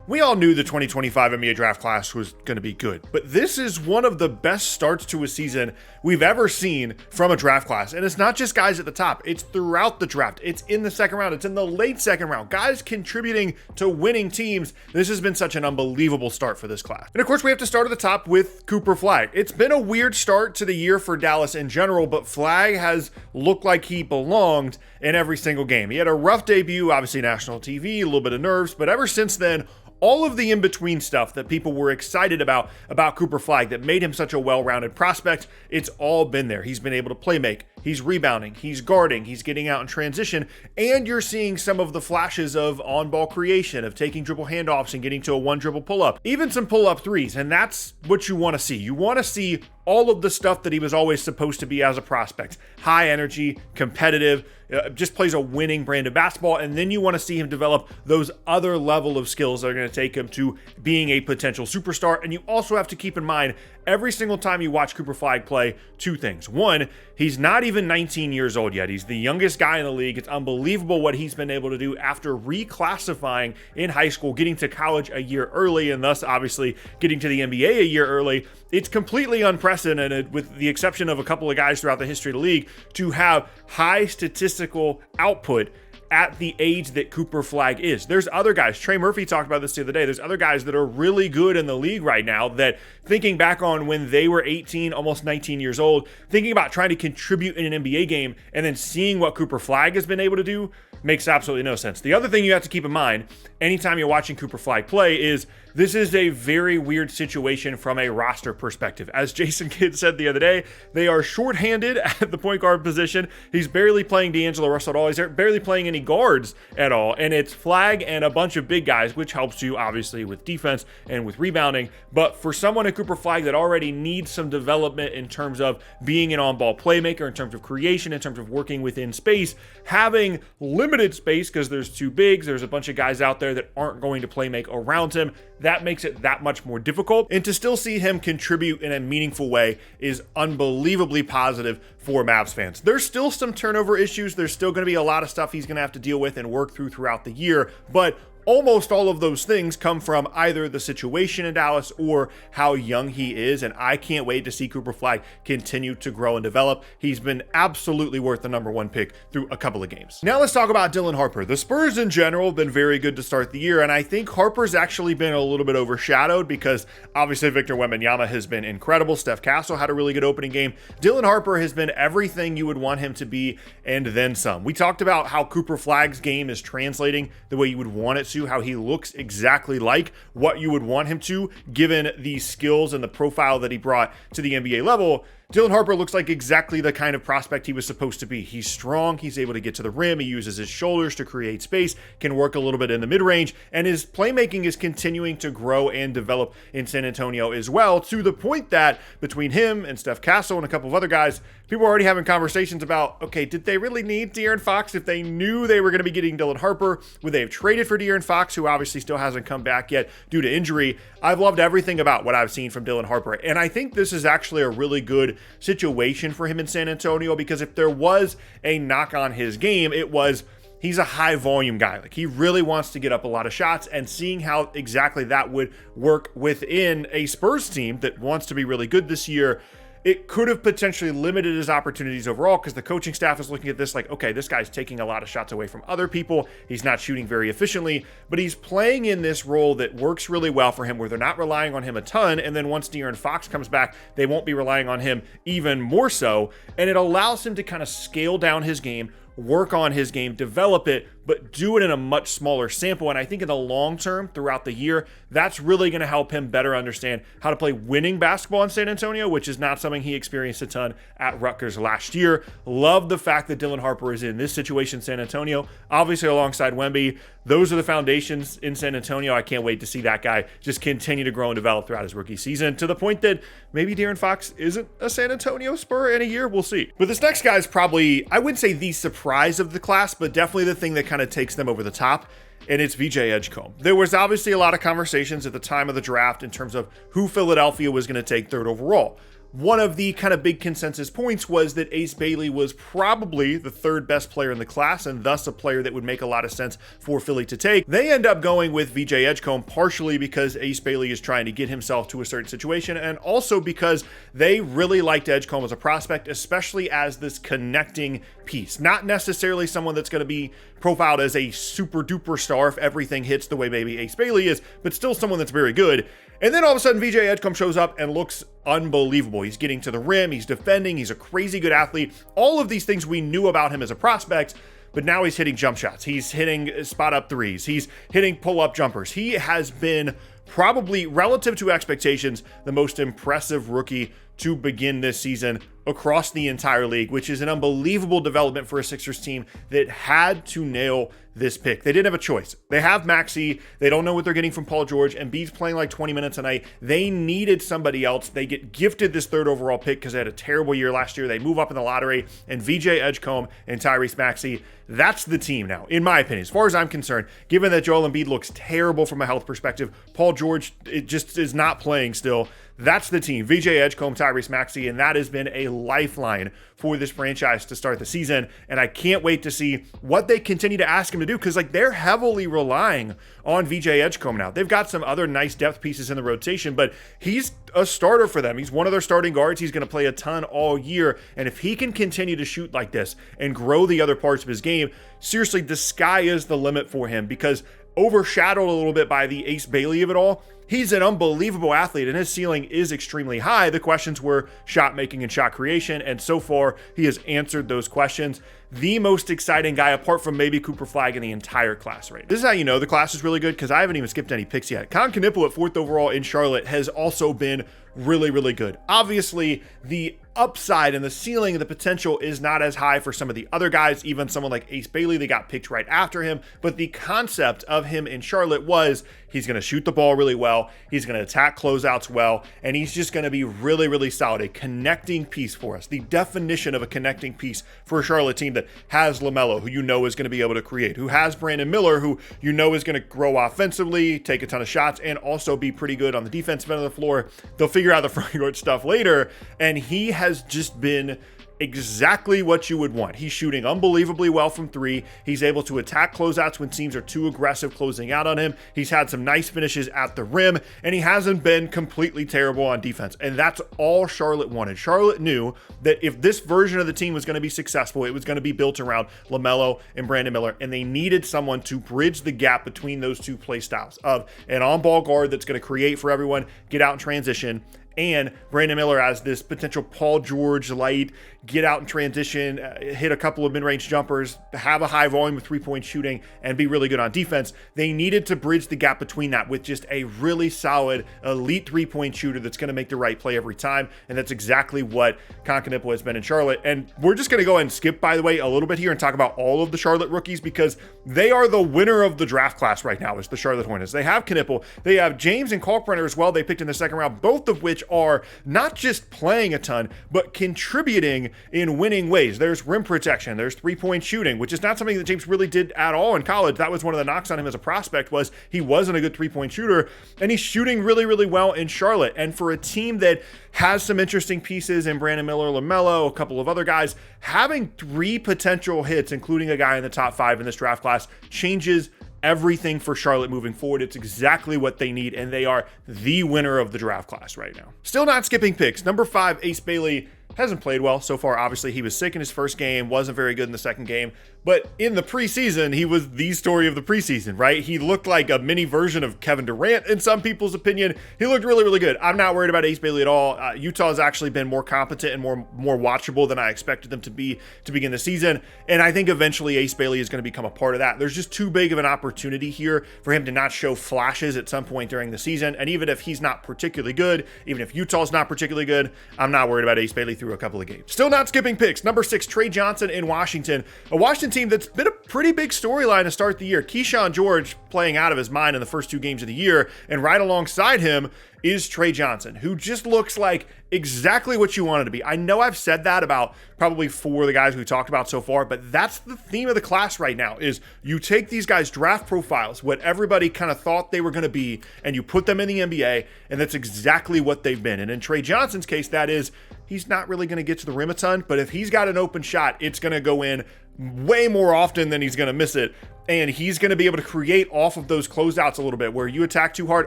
We all knew the 2025 NBA draft class was going to be good, but this is one of the best starts to a season we've ever seen from a draft class. And it's not just guys at the top, it's throughout the draft. It's in the second round, it's in the late second round. Guys contributing to winning teams. This has been such an unbelievable start for this class. And of course, we have to start at the top with Cooper Flagg. It's been a weird start to the year for Dallas in general, but Flagg has looked like he belonged in every single game. He had a rough debut, obviously national TV, a little bit of nerves, but ever since then, all of the in-between stuff that people were excited about Cooper Flagg that made him such a well-rounded prospect, it's all been there. He's been able to play make, he's rebounding, he's guarding, he's getting out in transition, and you're seeing some of the flashes of on-ball creation, of taking dribble handoffs and getting to a one-dribble pull-up, even some pull-up threes, and that's what you want to see. You want to see all of the stuff that he was always supposed to be as a prospect. High energy, competitive, just plays a winning brand of basketball, and then you want to see him develop those other level of skills that are going to take him to being a potential superstar. And you also have to keep in mind, every single time you watch Cooper Flagg play, two things. One, he's not even 19 years old yet. He's the youngest guy in the league. It's unbelievable what he's been able to do after reclassifying in high school, getting to college a year early, and thus obviously getting to the NBA a year early. It's completely unprecedented, with the exception of a couple of guys throughout the history of the league, to have high statistical output at the age that Cooper Flagg is. There's other guys, Trey Murphy talked about this the other day, there's other guys that are really good in the league right now that, thinking back on when they were 18, almost 19 years old, thinking about trying to contribute in an NBA game and then seeing what Cooper Flagg has been able to do makes absolutely no sense. The other thing you have to keep in mind anytime you're watching Cooper Flagg play is this is a very weird situation from a roster perspective. As Jason Kidd said the other day, they are shorthanded at the point guard position. He's barely playing D'Angelo Russell at all. He's barely playing any guards at all. And it's Flagg and a bunch of big guys, which helps you obviously with defense and with rebounding. But for someone at Cooper Flagg that already needs some development in terms of being an on-ball playmaker, in terms of creation, in terms of working within space, having limited space because there's two bigs, there's a bunch of guys out there that aren't going to play make around him, that makes it that much more difficult. And to still see him contribute in a meaningful way is unbelievably positive for Mavs fans. There's still some turnover issues. There's still going to be a lot of stuff he's going to have to deal with and work through throughout the year, but almost all of those things come from either the situation in Dallas or how young he is, and I can't wait to see Cooper Flagg continue to grow and develop. He's been absolutely worth the number one pick through a couple of games. Now let's talk about Dylan Harper. The Spurs in general have been very good to start the year, and I think Harper's actually been a little bit overshadowed because obviously Victor Wembanyama has been incredible. Steph Castle had a really good opening game. Dylan Harper has been everything you would want him to be and then some. We talked about how Cooper Flagg's game is translating the way you would want it to, how he looks exactly like what you would want him to, given the skills and the profile that he brought to the NBA level. Dylan Harper looks like exactly the kind of prospect he was supposed to be. He's strong, he's able to get to the rim, he uses his shoulders to create space, can work a little bit in the mid-range, and his playmaking is continuing to grow and develop in San Antonio as well, to the point that between him and Steph Castle and a couple of other guys, people are already having conversations about, okay, did they really need De'Aaron Fox? If they knew they were going to be getting Dylan Harper, would they have traded for De'Aaron Fox, who obviously still hasn't come back yet due to injury? I've loved everything about what I've seen from Dylan Harper, and I think this is actually a really good situation for him in San Antonio, because if there was a knock on his game, it was he's a high volume guy. Like, he really wants to get up a lot of shots, and seeing how exactly that would work within a Spurs team that wants to be really good this year, it could have potentially limited his opportunities overall, because the coaching staff is looking at this like, okay, this guy's taking a lot of shots away from other people. He's not shooting very efficiently, but he's playing in this role that works really well for him, where they're not relying on him a ton. And then once De'Aaron Fox comes back, they won't be relying on him even more so. And it allows him to kind of scale down his game, work on his game, develop it, but do it in a much smaller sample. And I think in the long term, throughout the year, that's really going to help him better understand how to play winning basketball in San Antonio, which is not something he experienced a ton at Rutgers last year. Love the fact that Dylan Harper is in this situation in San Antonio, obviously alongside Wemby. Those are the foundations in San Antonio. I can't wait to see that guy just continue to grow and develop throughout his rookie season, to the point that maybe De'Aaron Fox isn't a San Antonio Spur in a year. We'll see. But this next guy is probably, I wouldn't say the surprise of the class, but definitely the thing that kind of takes them over the top, and it's VJ Edgecombe. There was obviously a lot of conversations at the time of the draft in terms of who Philadelphia was going to take third overall. one of the kind of big consensus points was that Ace Bailey was probably the third best player in the class and thus a player that would make a lot of sense for Philly to take. They end up going with VJ Edgecombe partially because Ace Bailey is trying to get himself to a certain situation and also because they really liked Edgecombe as a prospect, especially as this connecting piece. Not necessarily someone that's going to be profiled as a super duper star if everything hits the way maybe Ace Bailey is, but still someone that's very good. And then all of a sudden, VJ Edgecombe shows up and looks unbelievable. He's getting to the rim, he's defending, he's a crazy good athlete. All of these things we knew about him as a prospect, but now he's hitting jump shots. He's hitting spot up threes. He's hitting pull up jumpers. He has been probably, relative to expectations, the most impressive rookie to begin this season across the entire league, which is an unbelievable development for a Sixers team that had to nail this pick. They didn't have a choice. They have Maxey. They don't know what they're getting from Paul George. And Embiid's playing like 20 minutes a night. They needed somebody else. They get gifted this third overall pick because they had a terrible year last year. They move up in the lottery, and VJ Edgecombe and Tyrese Maxey, that's the team now, in my opinion, as far as I'm concerned, given that Joel Embiid looks terrible from a health perspective. Paul George, it just is not playing still. That's the team. VJ Edgecombe, Tyrese Maxey, and that has been a lifeline for this franchise to start the season. And I can't wait to see what they continue to ask him to do because they're heavily relying on VJ Edgecombe now. They've got some other nice depth pieces in the rotation, but he's a starter for them. He's one of their starting guards. He's going to play a ton all year. And if he can continue to shoot like this and grow the other parts of his game, seriously, the sky is the limit for him because overshadowed a little bit by the Ace Bailey of it all, he's an unbelievable athlete and his ceiling is extremely high. The questions were shot making and shot creation, and so far he has answered those questions. The most exciting guy, apart from maybe Cooper Flagg, in the entire class right now. This is how you know the class is really good because I haven't even skipped any picks yet. Con Knipple at 4th overall in Charlotte has also been really, really good. Obviously, the upside and the ceiling and the potential is not as high for some of the other guys, even someone like Ace Bailey. They got picked right after him, but the concept of him in Charlotte was he's going to shoot the ball really well, he's going to attack closeouts well, and he's just going to be really, really solid. A connecting piece for us. The definition of a connecting piece for a Charlotte team that has LaMelo, who you know is going to be able to create, who has Brandon Miller, who you know is going to grow offensively, take a ton of shots, and also be pretty good on the defensive end of the floor. They'll figure out the front court stuff later, and he has just been exactly what you would want. He's shooting unbelievably well from three. He's able to attack closeouts when teams are too aggressive closing out on him. He's had some nice finishes at the rim, and he hasn't been completely terrible on defense. And that's all Charlotte wanted. Charlotte knew that if this version of the team was going to be successful, it was going to be built around LaMelo and Brandon Miller, and they needed someone to bridge the gap between those two play styles of an on-ball guard that's going to create for everyone, get out in transition, and Brandon Miller as this potential Paul George light, get out in transition, hit a couple of mid-range jumpers, have a high volume of three-point shooting, and be really good on defense. They needed to bridge the gap between that with just a really solid elite three-point shooter that's going to make the right play every time, and that's exactly what Con Knipple has been in Charlotte. And we're just going to go ahead and skip, by the way, a little bit here and talk about all of the Charlotte rookies because they are the winner of the draft class right now, is the Charlotte Hornets. They have Knipple, they have James and Kalkbrenner as well, they picked in the second round, both of which are not just playing a ton, but contributing in winning ways. There's rim protection, there's three-point shooting, which is not something that James really did at all in college. That was one of the knocks on him as a prospect, was he wasn't a good three-point shooter, and he's shooting really, really well in Charlotte. And for a team that has some interesting pieces in Brandon Miller, LaMelo, a couple of other guys, having three potential hits, including a guy in the top 5 in this draft class, changes everything for Charlotte moving forward. It's exactly what they need, and they are the winner of the draft class right now. Still not skipping picks. Number 5, Ace Bailey hasn't played well so far. Obviously, he was sick in his first game, wasn't very good in the second game, but in the preseason, he was the story of the preseason, right? He looked like a mini version of Kevin Durant in some people's opinion. He looked really, really good. I'm not worried about Ace Bailey at all. Utah has actually been more competent and more watchable than I expected them to be to begin the season, and I think eventually Ace Bailey is going to become a part of that. There's just too big of an opportunity here for him to not show flashes at some point during the season, and even if he's not particularly good, even if Utah's not particularly good, I'm not worried about Ace Bailey through a couple of games. Still not skipping picks. Number 6, Trey Johnson in Washington. A Washington Washington team that's been a pretty big storyline to start the year. Keyshawn George playing out of his mind in the first 2 games of the year, and right alongside him is Trey Johnson, who just looks like exactly what you wanted to be. I know I've said that about probably 4 of the guys we talked about so far, but that's the theme of the class right now, is you take these guys' draft profiles, what everybody kind of thought they were going to be, and you put them in the NBA, and that's exactly what they've been. And in Trey Johnson's case, that is, he's not really going to get to the rim a ton, but if he's got an open shot, it's going to go in way more often than he's going to miss it. And he's going to be able to create off of those closeouts a little bit, where you attack too hard.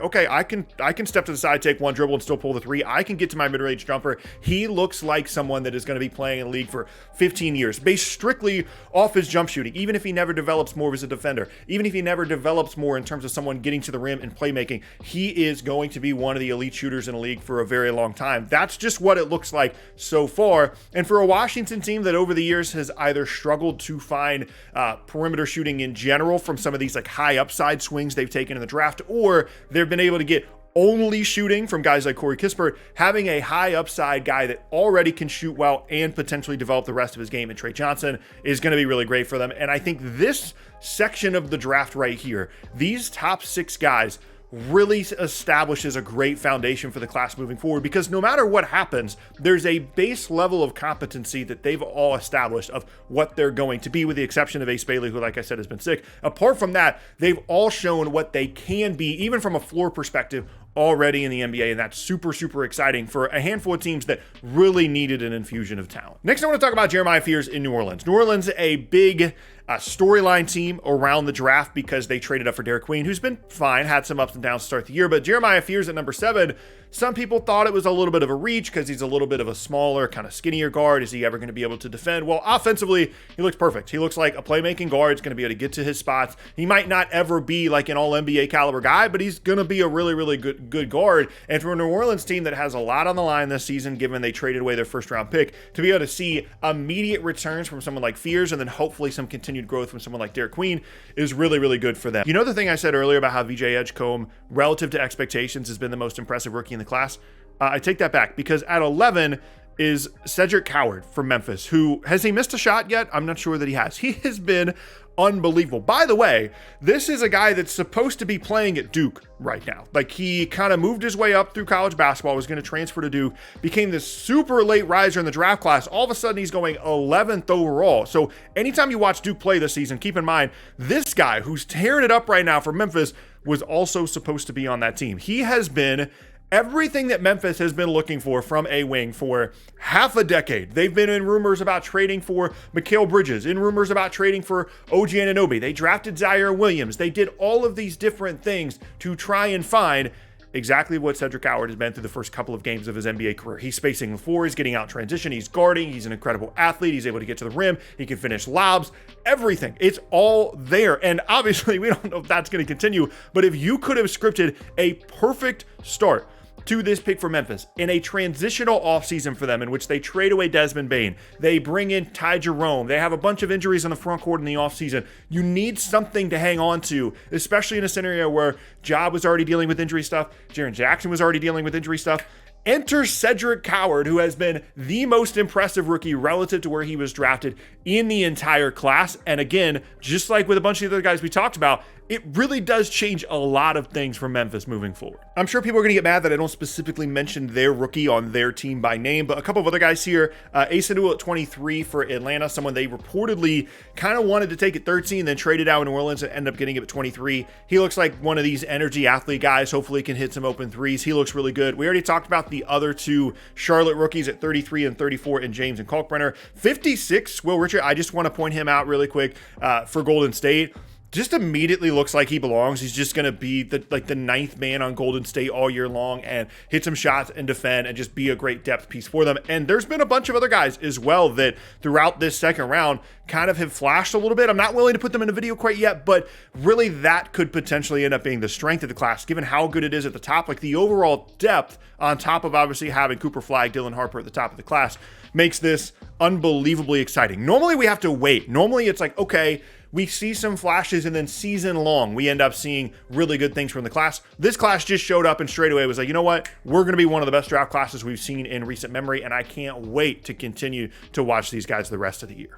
Okay, I can step to the side, take 1 dribble, and still pull the 3. I can get to my mid-range jumper. He looks like someone that is going to be playing in the league for 15 years, based strictly off his jump shooting, even if he never develops more as a defender, even if he never develops more in terms of someone getting to the rim and playmaking. He is going to be one of the elite shooters in the league for a very long time. That's just what it looks like so far. And for a Washington team that over the years has either struggled to find perimeter shooting in general from some of these like high upside swings they've taken in the draft, or they've been able to get only shooting from guys like Corey Kispert, having a high upside guy that already can shoot well and potentially develop the rest of his game in Trey Johnson is going to be really great for them. And I think this section of the draft right here, these top 6 guys, really establishes a great foundation for the class moving forward, because no matter what happens, there's a base level of competency that they've all established of what they're going to be, with the exception of Ace Bailey, who, like I said, has been sick. Apart from that, they've all shown what they can be, even from a floor perspective, already in the NBA, and that's super, super exciting for a handful of teams that really needed an infusion of talent. Next, I want to talk about Jeremiah Fears in New Orleans. New Orleans, a big storyline team around the draft because they traded up for Derek Queen, who's been fine, had some ups and downs to start the year, but Jeremiah Fears at number 7, some people thought it was a little bit of a reach because he's a little bit of a smaller, kind of skinnier guard. Is he ever going to be able to defend? Well, offensively, he looks perfect. He looks like a playmaking guard. He's going to be able to get to his spots. He might not ever be like an all-NBA caliber guy, but he's going to be a really, really good guard. And for a New Orleans team that has a lot on the line this season, given they traded away their first-round pick, to be able to see immediate returns from someone like Fears and then hopefully some continued growth from someone like Derek Queen is really, really good for them. You know the thing I said earlier about how VJ Edgecombe, relative to expectations, has been the most impressive rookie in the class? I take that back, because at 11 is Cedric Coward from Memphis, who, has he missed a shot yet? I'm not sure that he has. He has been unbelievable. By the way, this is a guy that's supposed to be playing at Duke right now. Like, he kind of moved his way up through college basketball, was going to transfer to Duke, became this super late riser in the draft class. All of a sudden, he's going 11th overall. So anytime you watch Duke play this season, keep in mind, this guy who's tearing it up right now for Memphis was also supposed to be on that team. He has been everything that Memphis has been looking for from a wing for half a decade. They've been in rumors about trading for Mikal Bridges, in rumors about trading for OG Anunoby. They drafted Zaire Williams. They did all of these different things to try and find exactly what Cedric Coward has been through the first couple of games of his NBA career. He's spacing the floor, he's getting out transition, he's guarding, he's an incredible athlete, he's able to get to the rim, he can finish lobs, everything. It's all there. And obviously, we don't know if that's going to continue, but if you could have scripted a perfect start to this pick for Memphis in a transitional offseason for them, in which they trade away Desmond Bane, they bring in Ty Jerome, they have a bunch of injuries on the front court in the offseason. You need something to hang on to, especially in a scenario where Job was already dealing with injury stuff, Jaren Jackson was already dealing with injury stuff. Enter Cedric Coward, who has been the most impressive rookie relative to where he was drafted in the entire class. And again, just like with a bunch of the other guys we talked about, it really does change a lot of things for Memphis moving forward. I'm sure people are going to get mad that I don't specifically mention their rookie on their team by name, but a couple of other guys here. Ace Bailey at 23 for Atlanta, someone they reportedly kind of wanted to take at 13, then traded out in New Orleans and ended up getting it at 23. He looks like one of these energy athlete guys. Hopefully can hit some open threes. He looks really good. We already talked about the other 2 Charlotte rookies at 33 and 34 in James and Kalkbrenner. 56, Will Richard, I just want to point him out really quick for Golden State. Just immediately looks like he belongs. He's just going to be the 9th man on Golden State all year long and hit some shots and defend and just be a great depth piece for them. And there's been a bunch of other guys as well that throughout this second round kind of have flashed a little bit. I'm not willing to put them in a video quite yet, but really that could potentially end up being the strength of the class, given how good it is at the top. Like, the overall depth on top of obviously having Cooper Flagg, Dylan Harper at the top of the class makes this unbelievably exciting. Normally we have to wait. Normally it's like, okay, we see some flashes and then season long, we end up seeing really good things from the class. This class just showed up and straight away was like, you know what? We're going to be one of the best draft classes we've seen in recent memory, and I can't wait to continue to watch these guys the rest of the year.